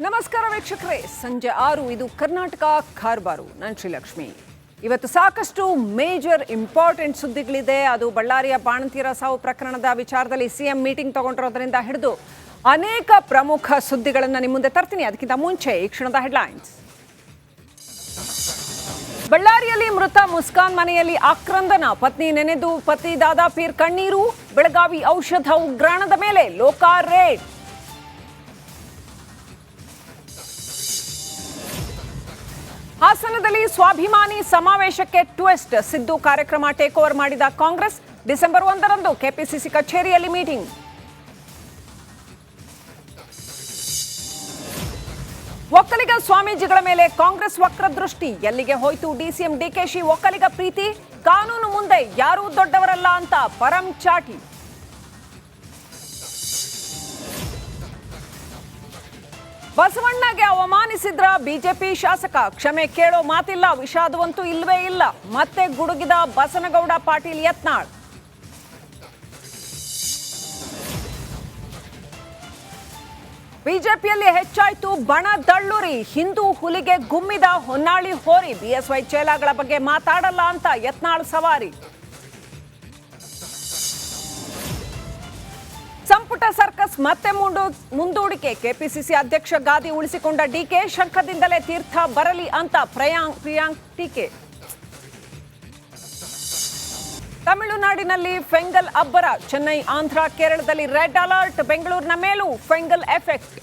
ನಮಸ್ಕಾರ ವೀಕ್ಷಕರೇ, ಸಂಜೆ 6 ಇದು ಕರ್ನಾಟಕ ಖಾರ್ಬಾರು. ನಾನು ಶ್ರೀಲಕ್ಷ್ಮಿ. ಇವತ್ತು ಸಾಕಷ್ಟು ಮೇಜರ್ ಇಂಪಾರ್ಟೆಂಟ್ ಸುದ್ದಿಗಳಿದೆ. ಅದು ಬಳ್ಳಾರಿಯ ಬಾಣಂತಿಯರ ಸಾವು ಪ್ರಕರಣದ ವಿಚಾರದಲ್ಲಿ ಸಿಎಂ ಮೀಟಿಂಗ್ ತಗೊಂಡಿರೋದ್ರಿಂದ ಹಿಡಿದು ಅನೇಕ ಪ್ರಮುಖ ಸುದ್ದಿಗಳನ್ನು ನಿಮ್ಮ ಮುಂದೆ ತರ್ತೀನಿ. ಅದಕ್ಕಿಂತ ಮುಂಚೆ ಈ ಕ್ಷಣದ ಹೆಡ್ಲೈನ್ಸ್. ಬಳ್ಳಾರಿಯಲ್ಲಿ ಮೃತ ಮುಸ್ಕಾನ್ ಮನೆಯಲ್ಲಿ ಆಕ್ರಂದನ, ಪತ್ನಿ ನೆನೆದು ಪತಿ ದಾದಾಪೀರ್ ಕಣ್ಣೀರು. ಬೆಳಗಾವಿ ಔಷಧ ಉಗ್ರಾಣದ ಮೇಲೆ ಲೋಕಾರ್ ರೇಡ್. ಹಾಸನದಲ್ಲಿ ಸ್ವಾಭಿಮಾನಿ ಸಮಾವೇಶಕ್ಕೆ ಟ್ವಿಸ್ಟ್. ಸಿದ್ದು ಕಾರ್ಯಕ್ರಮ ಟೇಕ್ ಓವರ್ ಮಾಡಿದ ಕಾಂಗ್ರೆಸ್. ಡಿಸೆಂಬರ್ 1ರಂದು ಕೆಪಿಸಿಸಿ ಕಚೇರಿಯಲ್ಲಿ ಮೀಟಿಂಗ್. ಒಕ್ಕಲಿಗ ಸ್ವಾಮೀಜಿಗಳ ಮೇಲೆ ಕಾಂಗ್ರೆಸ್ ವಕ್ರದೃಷ್ಟಿ. ಎಲ್ಲಿಗೆ ಹೋಯ್ತು ಡಿಸಿಎಂ ಡಿಕೆಶಿ ಒಕ್ಕಲಿಗ ಪ್ರೀತಿ? ಕಾನೂನು ಮುಂದೆ ಯಾರೂ ದೊಡ್ಡವರಲ್ಲ ಅಂತ ಪರಂ ಚಾಟಿ. ಬಸವಣ್ಣಗೆ ಅವಮಾನಿಸಿದ್ರ ಬಿಜೆಪಿ ಶಾಸಕ, ಕ್ಷಮೆ ಕೇಳೋ ಮಾತಿಲ್ಲ, ವಿಷಾದವಂತೂ ಇಲ್ವೇ ಇಲ್ಲ. ಮತ್ತೆ ಗುಡುಗಿದ ಬಸನಗೌಡ ಪಾಟೀಲ್ ಯತ್ನಾಳ್. ಬಿಜೆಪಿಯಲ್ಲಿ ಹೆಚ್ಚಾಯ್ತು ಬಣ ದಳ್ಳುರಿ. ಹಿಂದೂ ಹುಲಿಗೆ ಗುಮ್ಮಿದ ಹೊನ್ನಾಳಿ ಹೋರಿ. ಬಿಎಸ್ವೈ ಚೇಲಾಗಳ ಬಗ್ಗೆ ಮಾತಾಡಲ್ಲ ಅಂತ ಯತ್ನಾಳ್ ಸವಾರಿ. ಸಂಪುಟ ಸರ್ಕಸ್ ಮತ್ತೆ ಮುಂದೂಡಿಕೆ. ಕೆಪಿಸಿಸಿ ಅಧ್ಯಕ್ಷ ಗಾದಿ ಉಳಿಸಿಕೊಂಡ ಡಿಕೆ, ಶಂಖದಿಂದಲೇ ತೀರ್ಥ ಬರಲಿ ಅಂತ ಪ್ರಿಯಾಂಕ್ ಟೀಕೆ. ತಮಿಳುನಾಡಿನಲ್ಲಿ ಫೆಂಗಲ್ ಅಬ್ಬರ. ಚೆನ್ನೈ, ಆಂಧ್ರ, ಕೇರಳದಲ್ಲಿ ರೆಡ್ ಅಲರ್ಟ್. ಬೆಂಗಳೂರಿನ ಮೇಲೂ ಫೆಂಗಲ್ ಎಫೆಕ್ಟ್.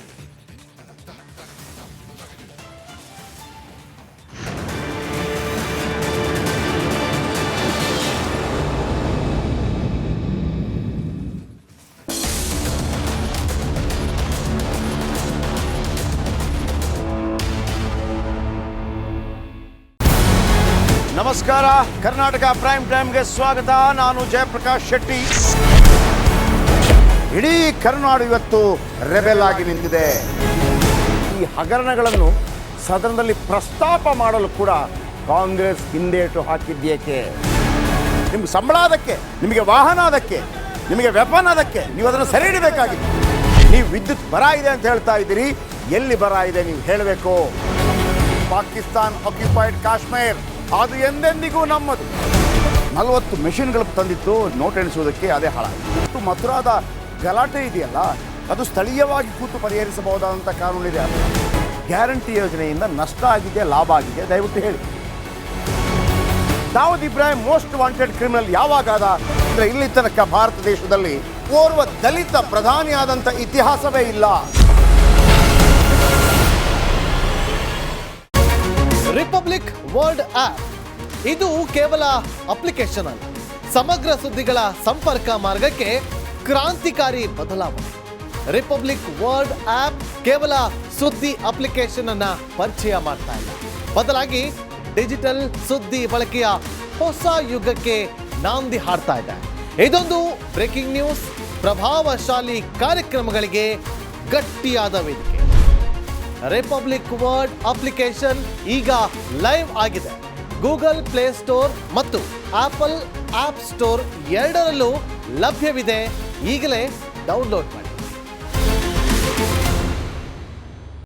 ನಮಸ್ಕಾರ, ಕರ್ನಾಟಕ ಪ್ರೈಮ್ ಟೈಮ್ಗೆ ಸ್ವಾಗತ. ನಾನು ಜಯಪ್ರಕಾಶ್ ಶೆಟ್ಟಿ. ಇಡೀ ಕರ್ನಾಡು ಇವತ್ತು ರೆಬೆಲ್ ಆಗಿ ನಿಂತಿದೆ. ಈ ಹಗರಣಗಳನ್ನು ಸದನದಲ್ಲಿ ಪ್ರಸ್ತಾಪ ಮಾಡಲು ಕೂಡ ಕಾಂಗ್ರೆಸ್ ಹಿಂದೇಟು ಹಾಕಿದ್ದೇಕೆ? ನಿಮ್ಗೆ ಸಂಬಳ ಅದಕ್ಕೆ, ನಿಮಗೆ ವಾಹನ ಅದಕ್ಕೆ, ನಿಮಗೆ ವೆಪನ್ ಅದಕ್ಕೆ. ನೀವು ಅದನ್ನು ಸೆರೆ ಹಿಡಿಬೇಕಾಗಿತ್ತು. ನೀವು ವಿದ್ಯುತ್ ಬರ ಇದೆ ಅಂತ ಹೇಳ್ತಾ ಇದ್ದೀರಿ. ಎಲ್ಲಿ ಬರ ಇದೆ ನೀವು ಹೇಳಬೇಕು. ಪಾಕಿಸ್ತಾನ್ ಆಕ್ಯುಪೈಡ್ ಕಾಶ್ಮೀರ್ ಅದು ಎಂದೆಂದಿಗೂ ನಮ್ಮದು. 40 ಮೆಷಿನ್ಗಳು ತಂದಿತ್ತು ನೋಟ್ ಎಣಿಸುವುದಕ್ಕೆ, ಅದೇ ಹಾಳಾಯಿತು. ಮಥುರಾದ ಗಲಾಟೆ ಇದೆಯಲ್ಲ, ಅದು ಸ್ಥಳೀಯವಾಗಿ ಕೂತು ಪರಿಹರಿಸಬಹುದಾದಂಥ ಕಾನೂನಿದೆ. ಗ್ಯಾರಂಟಿ ಯೋಜನೆಯಿಂದ ನಷ್ಟ ಆಗಿದೆ, ಲಾಭ ಆಗಿದೆ, ದಯವಿಟ್ಟು ಹೇಳಿ. Dawood Ibrahim most wanted criminal ಯಾವಾಗಾದ ಅಂದರೆ ಇಲ್ಲಿ ತನಕ ಭಾರತ ದೇಶದಲ್ಲಿ ಓರ್ವ ದಲಿತ ಪ್ರಧಾನಿಯಾದಂಥ ಇತಿಹಾಸವೇ ಇಲ್ಲ. ರಿಪಬ್ಲಿಕ್ ವರ್ಲ್ಡ್ ಆಪ್ ಇದು ಕೇವಲ ಅಪ್ಲಿಕೇಶನ್ ಅಲ್ಲ, ಸಮಗ್ರ ಸುದ್ದಿಗಳ ಸಂಪರ್ಕ ಮಾರ್ಗಕ್ಕೆ ಕ್ರಾಂತಿಕಾರಿ ಬದಲಾವಣೆ. ರಿಪಬ್ಲಿಕ್ ವರ್ಲ್ಡ್ ಆಪ್ ಕೇವಲ ಸುದ್ದಿ ಅಪ್ಲಿಕೇಶನ್ ಅನ್ನ ಪರಿಚಯ ಮಾಡ್ತಾ ಇಲ್ಲ, ಬದಲಾಗಿ ಡಿಜಿಟಲ್ ಸುದ್ದಿ ಬಳಕೆಯ ಹೊಸ ಯುಗಕ್ಕೆ ನಾಂದಿ ಹಾಡ್ತಾ ಇದೆ. ಇದೊಂದು ಬ್ರೇಕಿಂಗ್ ನ್ಯೂಸ್, ಪ್ರಭಾವಶಾಲಿ ಕಾರ್ಯಕ್ರಮಗಳಿಗೆ ಗಟ್ಟಿಯಾದ ವೇದಿಕೆ. ರಿಪಬ್ಲಿಕ್ ವರ್ಲ್ಡ್ ಅಪ್ಲಿಕೇಶನ್ ಈಗ ಲೈವ್ ಆಗಿದೆ. ಗೂಗಲ್ ಪ್ಲೇ ಸ್ಟೋರ್ ಮತ್ತು ಆಪಲ್ ಆಪ್ ಸ್ಟೋರ್ ಎರಡರಲ್ಲೂ ಲಭ್ಯವಿದೆ. ಈಗಲೇ ಡೌನ್ಲೋಡ್ ಮಾಡಿ.